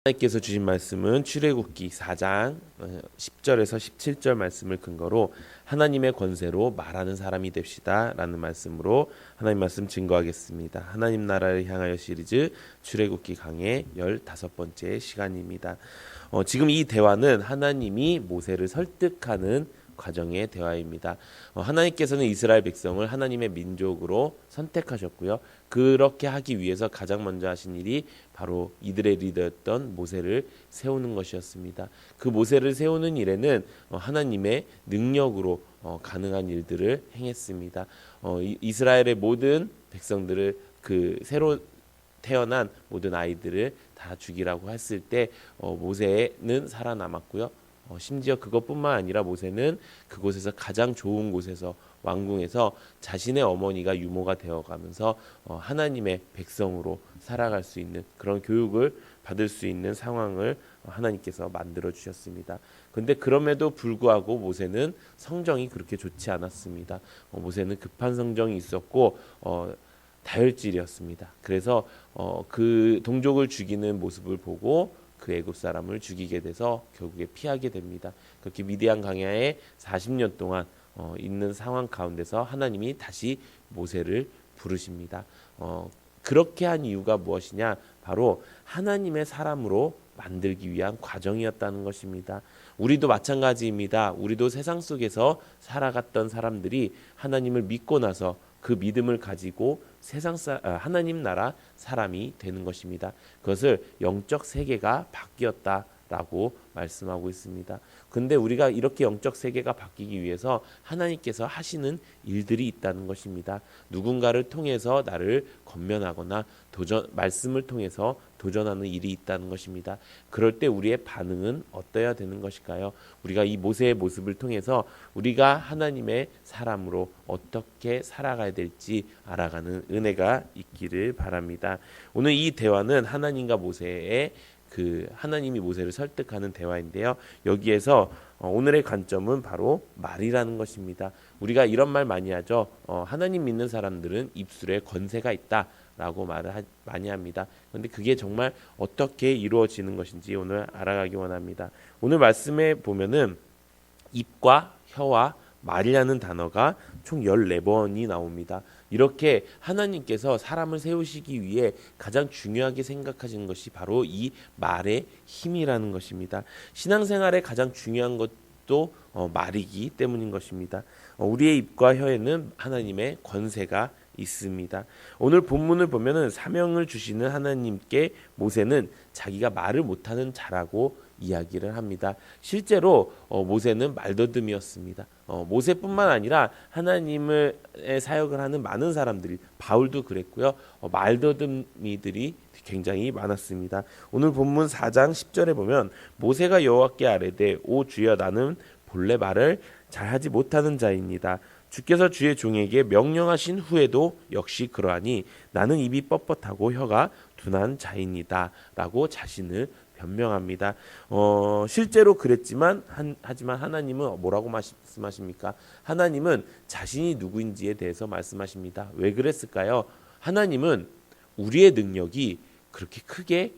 하나님께서 주신 말씀은 출애굽기 4장 10절에서 17절 말씀을 근거로 하나님의 권세로 말하는 사람이 됩시다 라는 말씀으로 하나님 말씀 증거하겠습니다. 하나님 나라를 향하여 시리즈 출애굽기 강의 15번째 시간입니다. 지금 이 대화는 하나님이 모세를 설득하는 과정의 대화입니다. 하나님께서는 이스라엘 백성을 하나님의 민족으로 선택하셨고요. 그렇게 하기 위해서 가장 먼저 하신 일이 바로 이들의 리더였던 모세를 세우는 것이었습니다. 그 모세를 세우는 일에는 하나님의 능력으로 가능한 일들을 행했습니다. 이스라엘의 모든 백성들을 그 새로 태어난 모든 아이들을 다 죽이라고 했을 때 모세는 살아남았고요. 심지어 그것뿐만 아니라 모세는 그곳에서 가장 좋은 곳에서 왕궁에서 자신의 어머니가 유모가 되어가면서 하나님의 백성으로 살아갈 수 있는 그런 교육을 받을 수 있는 상황을 하나님께서 만들어 주셨습니다. 그런데 그럼에도 불구하고 모세는 성정이 그렇게 좋지 않았습니다. 모세는 급한 성정이 있었고 다혈질이었습니다. 그래서 그 동족을 죽이는 모습을 보고 그 애굽 사람을 죽이게 돼서 결국에 피하게 됩니다. 그렇게 미디안 광야에 40년 동안 있는 상황 가운데서 하나님이 다시 모세를 부르십니다. 그렇게 한 이유가 무엇이냐? 바로 하나님의 사람으로 만들기 위한 과정이었다는 것입니다. 우리도 마찬가지입니다. 우리도 세상 속에서 살아갔던 사람들이 하나님을 믿고 나서 그 믿음을 가지고 하나님 나라 사람이 되는 것입니다. 그것을 영적 세계가 바뀌었다라고 말씀하고 있습니다. 근데 우리가 이렇게 영적 세계가 바뀌기 위해서 하나님께서 하시는 일들이 있다는 것입니다. 누군가를 통해서 나를 권면하거나 말씀을 통해서 도전하는 일이 있다는 것입니다. 그럴 때 우리의 반응은 어떠해야 되는 것일까요? 우리가 이 모세의 모습을 통해서 우리가 하나님의 사람으로 어떻게 살아가야 될지 알아가는 은혜가 있기를 바랍니다. 오늘 이 대화는 하나님과 모세의 하나님이 모세를 설득하는 대화인데요. 여기에서 오늘의 관점은 바로 말이라는 것입니다. 우리가 이런 말 많이 하죠. 하나님 믿는 사람들은 입술에 권세가 있다라고 말을 많이 합니다. 그런데 그게 정말 어떻게 이루어지는 것인지 오늘 알아가기 원합니다. 오늘 말씀에 보면은 입과 혀와 말이라는 단어가 총 14번이 나옵니다. 이렇게 하나님께서 사람을 세우시기 위해 가장 중요하게 생각하시는 것이 바로 이 말의 힘이라는 것입니다. 신앙생활에 가장 중요한 것도 말이기 때문인 것입니다. 우리의 입과 혀에는 하나님의 권세가 있습니다. 오늘 본문을 보면은 사명을 주시는 하나님께 모세는 자기가 말을 못하는 자라고 이야기를 합니다. 실제로 모세는 말더듬이었습니다. 모세뿐만 아니라 하나님의 사역을 하는 많은 사람들이 바울도 그랬고요. 말더듬이들이 굉장히 많았습니다. 오늘 본문 4장 10절에 보면 모세가 여호와께 아뢰되 오 주여 나는 본래 말을 잘하지 못하는 자입니다. 주께서 주의 종에게 명령하신 후에도 역시 그러하니 나는 입이 뻣뻣하고 혀가 둔한 자입니다. 라고 자신을 변명합니다. 실제로 그랬지만 하지만 하나님은 뭐라고 말씀하십니까? 하나님은 자신이 누구인지에 대해서 말씀하십니다. 왜 그랬을까요? 하나님은 우리의 능력이 그렇게 크게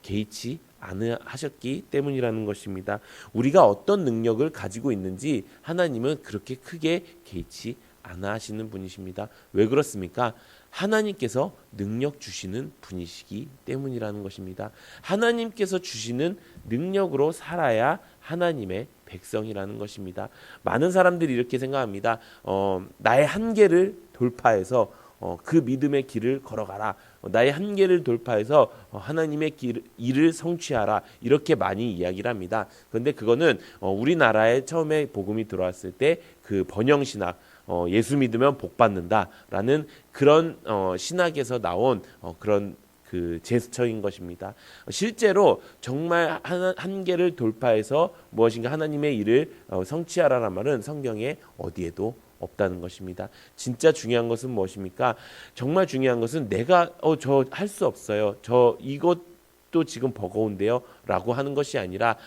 개의치 않으셨기 때문이라는 것입니다. 우리가 어떤 능력을 가지고 있는지 하나님은 그렇게 크게 개의치 않아 하시는 분이십니다. 왜 그렇습니까? 하나님께서 능력 주시는 분이시기 때문이라는 것입니다. 하나님께서 주시는 능력으로 살아야 하나님의 백성이라는 것입니다. 많은 사람들이 이렇게 생각합니다. 나의 한계를 돌파해서 그 믿음의 길을 걸어가라. 나의 한계를 돌파해서 하나님의 일을 성취하라. 이렇게 많이 이야기를 합니다. 그런데 그거는 우리나라에 처음에 복음이 들어왔을 때 그 번영신학 예수 믿으면 복 받는다라는 그런 신학에서 나온 그런 그 제스처인 것입니다. 실제로 정말 한계를 돌파해서 무엇인가 하나님의 일을 성취하라는 말은 성경에 어디에도 없다는 것입니다. 진짜 중요한 것은 무엇입니까? 정말 중요한 것은 내가 저 할 수 없어요. 저 이것도 지금 버거운데요. 라고 하는 것이 아니라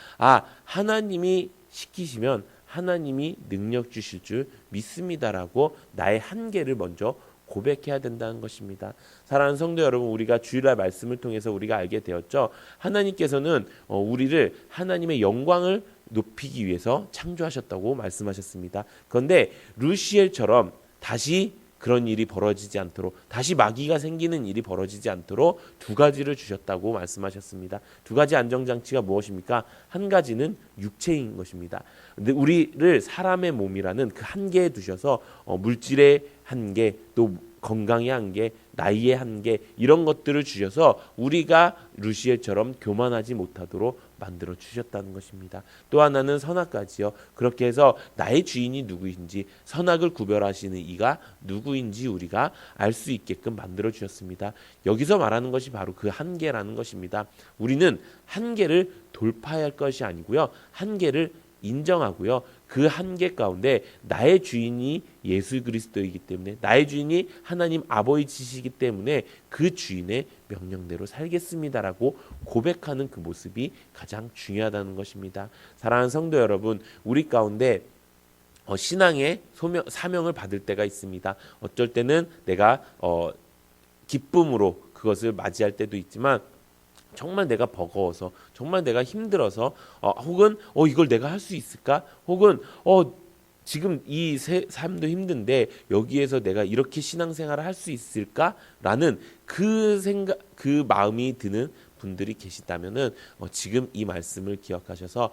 하나님이 시키시면 하나님이 능력 주실 줄 믿습니다라고 나의 한계를 먼저 고백해야 된다는 것입니다. 사랑하는 성도 여러분, 우리가 주일날 말씀을 통해서 우리가 알게 되었죠. 하나님께서는 우리를 하나님의 영광을 높이기 위해서 창조하셨다고 말씀하셨습니다. 그런데 루시엘처럼 다시 그런 일이 벌어지지 않도록, 다시 마귀가 생기는 일이 벌어지지 않도록 두 가지를 주셨다고 말씀하셨습니다. 두 가지 안정장치가 무엇입니까? 한 가지는 육체인 것입니다. 근데 우리를 사람의 몸이라는 그 한계에 두셔서 물질의 한계, 또 건강의 한계, 나이의 한계, 이런 것들을 주셔서 우리가 루시엘처럼 교만하지 못하도록 만들어 주셨다는 것입니다. 또 하나는 선악까지요. 그렇게 해서 나의 주인이 누구인지, 선악을 구별하시는 이가 누구인지 우리가 알 수 있게끔 만들어 주셨습니다. 여기서 말하는 것이 바로 그 한계라는 것입니다. 우리는 한계를 돌파해야 할 것이 아니고요, 한계를 인정하고요, 그 한계 가운데 나의 주인이 예수 그리스도이기 때문에, 나의 주인이 하나님 아버지시기 때문에 그 주인의 명령대로 살겠습니다라고 고백하는 그 모습이 가장 중요하다는 것입니다. 사랑하는 성도 여러분, 우리 가운데 신앙의 사명을 받을 때가 있습니다. 어쩔 때는 내가 기쁨으로 그것을 맞이할 때도 있지만, 정말 내가 버거워서, 정말 내가 힘들어서, 혹은 이걸 내가 할 수 있을까? 혹은 지금 이 삶도 힘든데 여기에서 내가 이렇게 신앙생활을 할 수 있을까라는 그 생각, 그 마음이 드는 분들이 계시다면은 지금 이 말씀을 기억하셔서,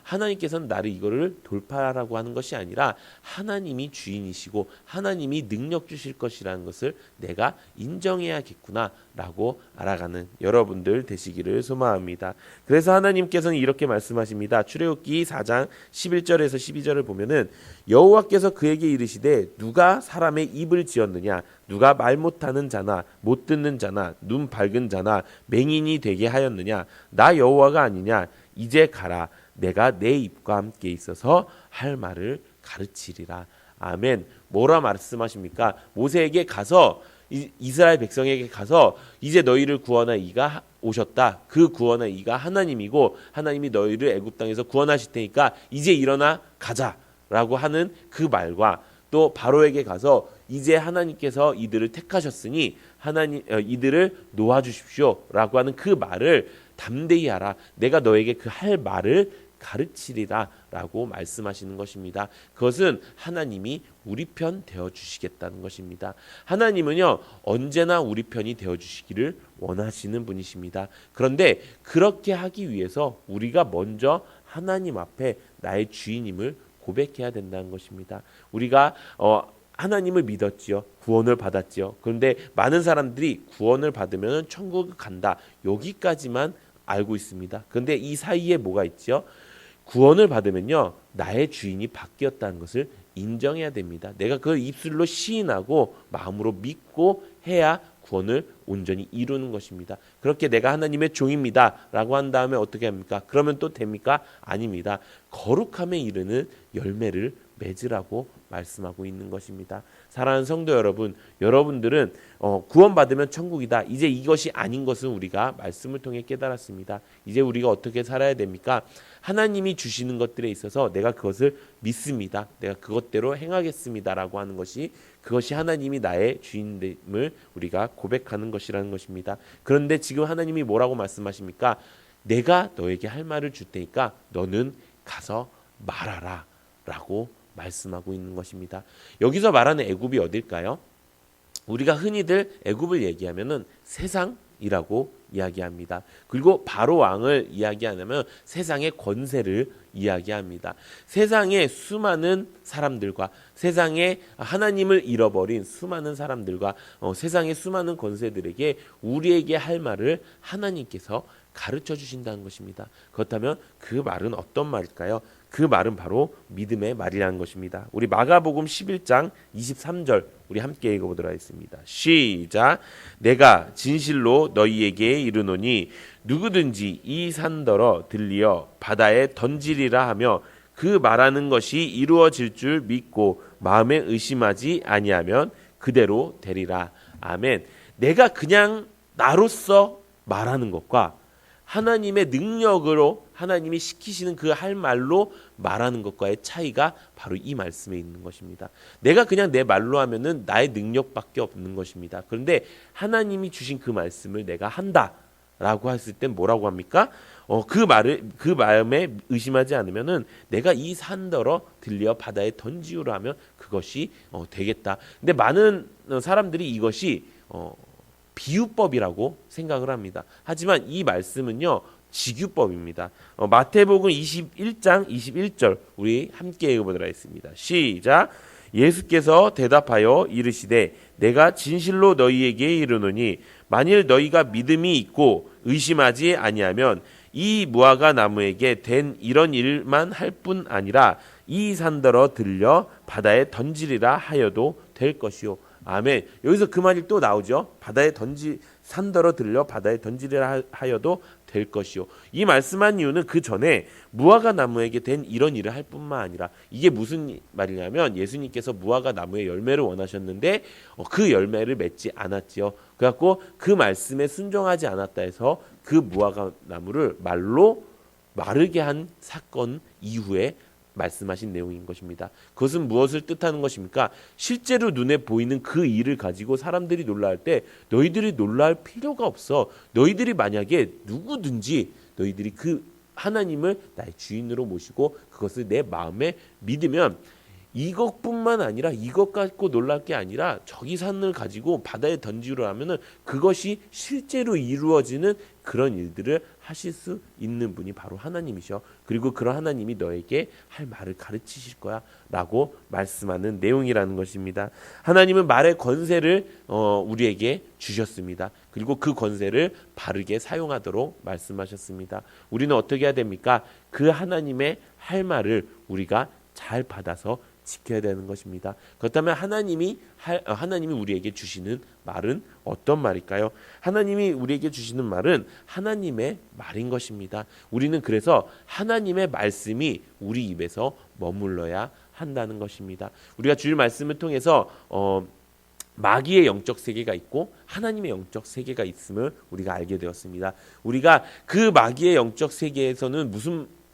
하나님께서는 나를 이거를 돌파하라고 하는 것이 아니라 하나님이 주인이시고 하나님이 능력 주실 것이라는 것을 내가 인정해야겠구나라고 알아가는 여러분들 되시기를 소망합니다. 그래서 하나님께서는 이렇게 말씀하십니다. 출애굽기 4장 11절에서 12절을 보면은 여호와께서 그에게 이르시되 누가 사람의 입을 지었느냐, 누가 말 못하는 자나 못 듣는 자나 눈 밝은 자나 맹인이 되게 하였느냐, 나 여호와가 아니냐, 이제 가라, 내가 내 입과 함께 있어서 할 말을 가르치리라. 아멘. 뭐라 말씀하십니까? 모세에게 가서, 이스라엘 백성에게 가서 이제 너희를 구원할 이가 오셨다. 그 구원할 이가 하나님이고 하나님이 너희를 애굽 땅에서 구원하실 테니까 이제 일어나 가자라고 하는 그 말과, 또 바로에게 가서 이제 하나님께서 이들을 택하셨으니 이들을 놓아주십시오라고 하는 그 말을 담대히 하라. 내가 너에게 그 할 말을 가르치리라 라고 말씀하시는 것입니다. 그것은 하나님이 우리 편 되어주시겠다는 것입니다. 하나님은요, 언제나 우리 편이 되어주시기를 원하시는 분이십니다. 그런데 그렇게 하기 위해서 우리가 먼저 하나님 앞에 나의 주인임을 고백해야 된다는 것입니다. 우리가 하나님을 믿었지요. 구원을 받았지요. 그런데 많은 사람들이 구원을 받으면 천국을 간다, 여기까지만 알고 있습니다. 그런데 이 사이에 뭐가 있지요? 구원을 받으면요, 나의 주인이 바뀌었다는 것을 인정해야 됩니다. 내가 그걸 입술로 시인하고 마음으로 믿고 해야 구원을 온전히 이루는 것입니다. 그렇게 내가 하나님의 종입니다 라고 한 다음에 어떻게 합니까? 그러면 또 됩니까? 아닙니다. 거룩함에 이르는 열매를 맺으라고 말씀하고 있는 것입니다. 사랑하는 성도 여러분, 여러분들은 구원받으면 천국이다, 이제 이것이 아닌 것은 우리가 말씀을 통해 깨달았습니다. 이제 우리가 어떻게 살아야 됩니까? 하나님이 주시는 것들에 있어서 내가 그것을 믿습니다, 내가 그것대로 행하겠습니다 라고 하는 것이, 그것이 하나님이 나의 주인됨을 우리가 고백하는 것이라는 것입니다. 그런데 지금 하나님이 뭐라고 말씀하십니까? 내가 너에게 할 말을 줄 테니까 너는 가서 말하라 라고 말씀하고 있는 것입니다. 여기서 말하는 애굽이 어딜까요? 우리가 흔히들 애굽을 얘기하면은 세상이라고 이야기합니다. 그리고 바로 왕을 이야기하면 세상의 권세를 이야기합니다. 세상의 수많은 사람들과, 세상에 하나님을 잃어버린 수많은 사람들과 세상의 수많은 권세들에게 우리에게 할 말을 하나님께서 가르쳐 주신다는 것입니다. 그렇다면 그 말은 어떤 말일까요? 그 말은 바로 믿음의 말이라는 것입니다. 우리 마가복음 11장 23절 우리 함께 읽어보도록 하겠습니다. 시작. 내가 진실로 너희에게 이르노니 누구든지 이 산더러 들리어 바다에 던지리라 하며 그 말하는 것이 이루어질 줄 믿고 마음에 의심하지 아니하면 그대로 되리라. 아멘. 내가 그냥 나로서 말하는 것과 하나님의 능력으로 하나님이 시키시는 그 할 말로 말하는 것과의 차이가 바로 이 말씀에 있는 것입니다. 내가 그냥 내 말로 하면은 나의 능력밖에 없는 것입니다. 그런데 하나님이 주신 그 말씀을 내가 한다라고 했을 땐 뭐라고 합니까? 그 마음에 의심하지 않으면은 내가 이 산더러 들려 바다에 던지우라 하면 그것이 되겠다. 근데 많은 사람들이 이것이 비유법이라고 생각을 합니다. 하지만 이 말씀은요, 직유법입니다. 마태복음 21장 21절 우리 함께 읽어보도록 하겠습니다. 시작. 예수께서 대답하여 이르시되 내가 진실로 너희에게 이르노니 만일 너희가 믿음이 있고 의심하지 아니하면 이 무화과 나무에게 된 이런 일만 할 뿐 아니라 이 산더러 들려 바다에 던지리라 하여도 될 것이요. 아멘. 여기서 그 말이 또 나오죠. 산더러 들려 바다에 던지리라 하여도 될 것이요. 이 말씀한 이유는 그 전에 무화과 나무에게 된 이런 일을 할 뿐만 아니라, 이게 무슨 말이냐면 예수님께서 무화과 나무의 열매를 원하셨는데 그 열매를 맺지 않았지요. 그래갖고 그 말씀에 순종하지 않았다 해서 그 무화과 나무를 말로 마르게 한 사건 이후에 말씀하신 내용인 것입니다. 그것은 무엇을 뜻하는 것입니까? 실제로 눈에 보이는 그 일을 가지고 사람들이 놀라할 때 너희들이 놀랄 필요가 없어. 너희들이 만약에 누구든지 너희들이 그 하나님을 나의 주인으로 모시고 그것을 내 마음에 믿으면 이것뿐만 아니라, 이것 갖고 놀랄 게 아니라 저기 산을 가지고 바다에 던지려 하면은 그것이 실제로 이루어지는 그런 일들을 하실 수 있는 분이 바로 하나님이셔. 그리고 그런 하나님이 너에게 할 말을 가르치실 거야 라고 말씀하는 내용이라는 것입니다. 하나님은 말의 권세를 우리에게 주셨습니다. 그리고 그 권세를 바르게 사용하도록 말씀하셨습니다. 우리는 어떻게 해야 됩니까? 그 하나님의 할 말을 우리가 잘 받아서 지켜야 되는 것입니다. 그렇다면 하나님이 우리에게 주시는 말은 어떤 말일까요? 하나님이 우리에게 주시는 말은 하나님의 말인 것입니다. 우리는 그래서 하나님의 말씀이 우리 입에서 머물러야 한다는 것입니다. 우리가 주일 말씀을 통해서 마귀의 영적 세계가 있고 하나님의 영적 세계가 있음을 우리가 알게 되었습니다. 우리가 그 마귀의 영적 세계에서는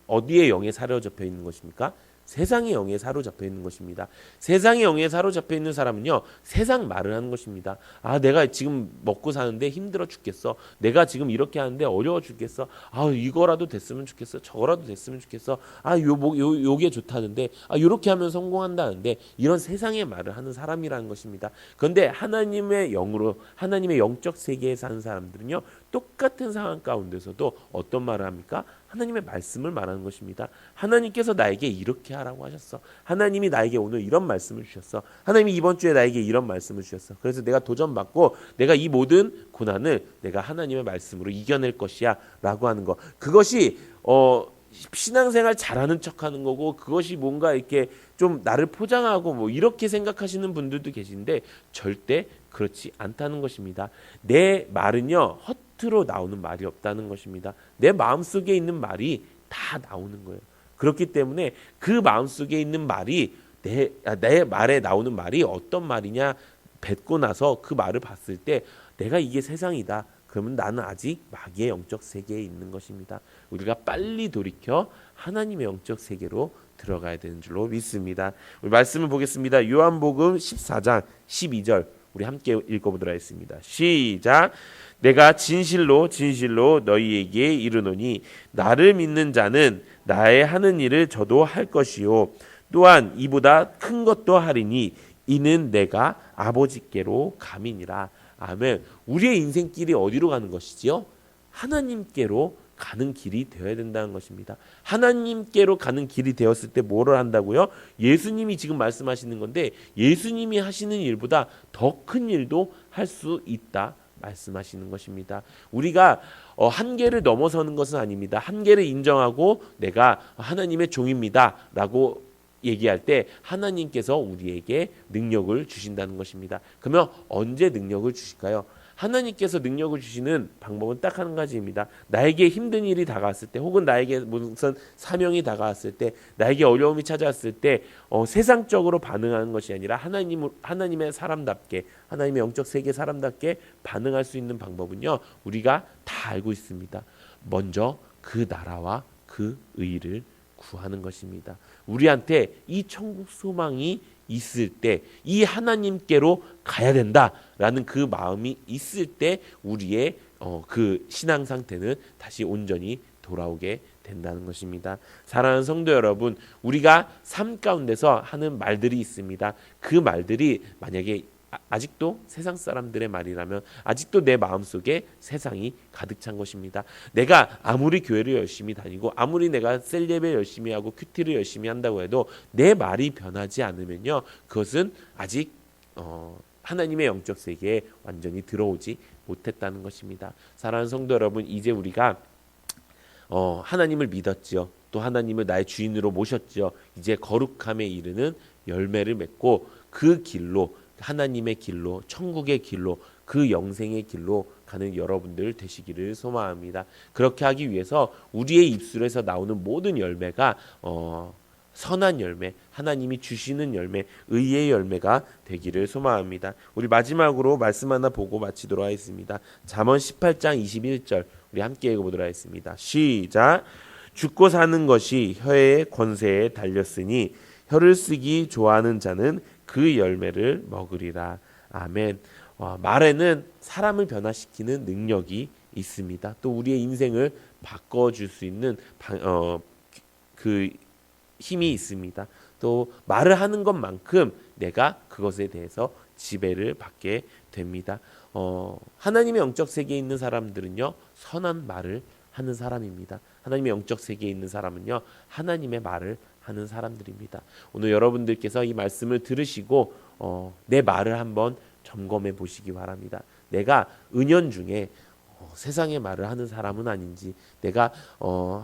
어디에 영에 사로잡혀 있는 것입니까? 세상의 영에 사로잡혀 있는 것입니다. 세상의 영에 사로잡혀 있는 사람은요, 세상 말을 하는 것입니다. 내가 지금 먹고 사는데 힘들어 죽겠어. 내가 지금 이렇게 하는데 어려워 죽겠어. 이거라도 됐으면 좋겠어. 저거라도 됐으면 좋겠어. 요게 좋다는데, 요렇게 하면 성공한다는데, 이런 세상의 말을 하는 사람이라는 것입니다. 그런데 하나님의 영으로, 하나님의 영적 세계에 사는 사람들은요, 똑같은 상황 가운데서도 어떤 말을 합니까? 하나님의 말씀을 말하는 것입니다. 하나님께서 나에게 이렇게 하라고 하셨어. 하나님이 나에게 오늘 이런 말씀을 주셨어. 하나님이 이번 주에 나에게 이런 말씀을 주셨어. 그래서 내가 도전받고 내가 이 모든 고난을 내가 하나님의 말씀으로 이겨낼 것이야 라고 하는 것. 그것이 신앙생활 잘하는 척하는 거고, 그것이 뭔가 이렇게 좀 나를 포장하고 뭐 이렇게 생각하시는 분들도 계신데 절대 그렇지 않다는 것입니다. 내 말은요, 헛으로 나오는 말이 없다는 것입니다. 내 마음속에 있는 말이 다 나오는 거예요. 그렇기 때문에 그 마음속에 있는 말이 내 말에 나오는 말이 어떤 말이냐 뱉고 나서 그 말을 봤을 때 내가 이게 세상이다. 그러면 나는 아직 마귀의 영적 세계에 있는 것입니다. 우리가 빨리 돌이켜 하나님의 영적 세계로 들어가야 되는 줄로 믿습니다. 우리 말씀을 보겠습니다. 요한복음 14장 12절 우리 함께 읽어보도록 하겠습니다. 시작. 내가 진실로 진실로 너희에게 이르노니 나를 믿는 자는 나의 하는 일을 저도 할 것이요 또한 이보다 큰 것도 하리니 이는 내가 아버지께로 감이니라. 아멘. 우리의 인생길이 어디로 가는 것이지요? 하나님께로 가는 길이 되어야 된다는 것입니다. 하나님께로 가는 길이 되었을 때 뭐를 한다고요? 예수님이 지금 말씀하시는 건데 예수님이 하시는 일보다 더 큰 일도 할 수 있다 말씀하시는 것입니다. 우리가 한계를 넘어서는 것은 아닙니다. 한계를 인정하고 내가 하나님의 종입니다 라고 얘기할 때 하나님께서 우리에게 능력을 주신다는 것입니다. 그러면 언제 능력을 주실까요? 하나님께서 능력을 주시는 방법은 딱 한 가지입니다. 나에게 힘든 일이 다가왔을 때, 혹은 나에게 무슨 사명이 다가왔을 때, 나에게 어려움이 찾아왔을 때 세상적으로 반응하는 것이 아니라 하나님의 사람답게, 하나님의 영적 세계 사람답게 반응할 수 있는 방법은요, 우리가 다 알고 있습니다. 먼저 그 나라와 그 의를 구하는 것입니다. 우리한테 이 천국 소망이 있을 때 이 하나님께로 가야 된다라는 그 마음이 있을 때 우리의 그 신앙 상태는 다시 온전히 돌아오게 된다는 것입니다. 사랑하는 성도 여러분, 우리가 삶 가운데서 하는 말들이 있습니다. 그 말들이 만약에 아직도 세상 사람들의 말이라면 아직도 내 마음속에 세상이 가득 찬 것입니다. 내가 아무리 교회를 열심히 다니고 아무리 내가 셀예배 열심히 하고 큐티를 열심히 한다고 해도 내 말이 변하지 않으면요, 그것은 아직 하나님의 영적 세계에 완전히 들어오지 못했다는 것입니다. 사랑하는 성도 여러분, 이제 우리가 하나님을 믿었지요. 또 하나님을 나의 주인으로 모셨지요. 이제 거룩함에 이르는 열매를 맺고 그 길로, 하나님의 길로, 천국의 길로, 그 영생의 길로 가는 여러분들 되시기를 소망합니다. 그렇게 하기 위해서 우리의 입술에서 나오는 모든 열매가 선한 열매, 하나님이 주시는 열매, 의의 열매가 되기를 소망합니다. 우리 마지막으로 말씀 하나 보고 마치도록 하겠습니다. 잠언 18장 21절 우리 함께 읽어보도록 하겠습니다. 시작. 죽고 사는 것이 혀의 권세에 달렸으니 혀를 쓰기 좋아하는 자는 그 열매를 먹으리라. 아멘. 말에는 사람을 변화시키는 능력이 있습니다. 또 우리의 인생을 바꿔줄 수 있는 그 힘이 있습니다. 또 말을 하는 것만큼 내가 그것에 대해서 지배를 받게 됩니다. 하나님의 영적 세계에 있는 사람들은요, 선한 말을 하는 사람입니다. 하나님의 영적 세계에 있는 사람은요, 하나님의 말을 하는 사람들입니다. 오늘 여러분들께서 이 말씀을 들으시고 내 말을 한번 점검해 보시기 바랍니다. 내가 은연중에 세상의 말을 하는 사람은 아닌지, 내가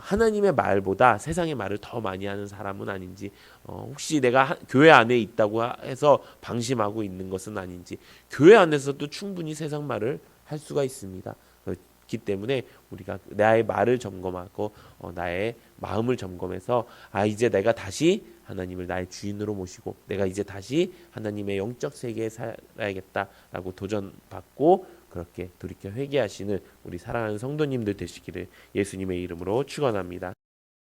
하나님의 말보다 세상의 말을 더 많이 하는 사람은 아닌지, 혹시 내가 교회 안에 있다고 해서 방심하고 있는 것은 아닌지, 교회 안에서도 충분히 세상 말을 할 수가 있습니다. 그렇기 때문에 우리가 나의 말을 점검하고 나의 마음을 점검해서 이제 내가 다시 하나님을 나의 주인으로 모시고 내가 이제 다시 하나님의 영적 세계에 살아야겠다라고 도전받고 그렇게 돌이켜 회개하시는 우리 사랑하는 성도님들 되시기를 예수님의 이름으로 축원합니다.